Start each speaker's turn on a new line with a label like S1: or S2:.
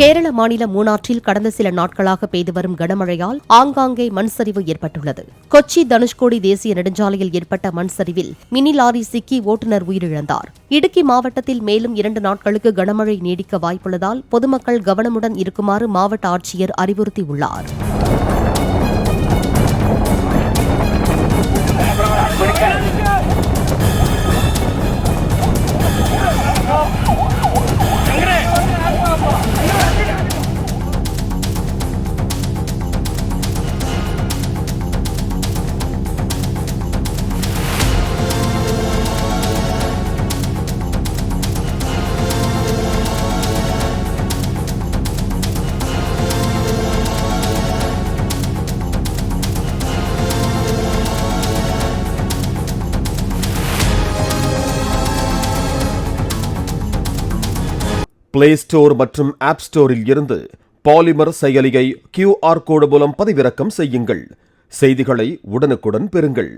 S1: கேரள மாநிலம் மூணாற்றில் கடந்த சில நாட்களாக பெய்து வரும் கனமழையால் ஆங்காங்கே மண் சரிவு ஏற்பட்டுள்ளது. கொச்சி தனுஷ்கோடி தேசிய நெடுஞ்சாலையில் ஏற்பட்ட மண் சரிவில் மினி லாரி சிக்கி ஓட்டுநர் உயிரிழந்தார். இடுக்கி மாவட்டத்தில் மேலும் 2 நாட்களுக்கு கனமழை நீடிக்க வாய்ப்புள்ளதால் பொதுமக்கள் கவனமுடன் இருக்குமாறு மாவட்ட ஆட்சியர் அறிவுறுத்தியுள்ளார்.
S2: பிளே ஸ்டோர் மற்றும் ஆப் ஸ்டோரில் இருந்து பாலிமர் செயலியை QR கோடு மூலம் பதிவிறக்கம் செய்யுங்கள். செய்திகளை உடனுக்குடன் பெறுங்கள்.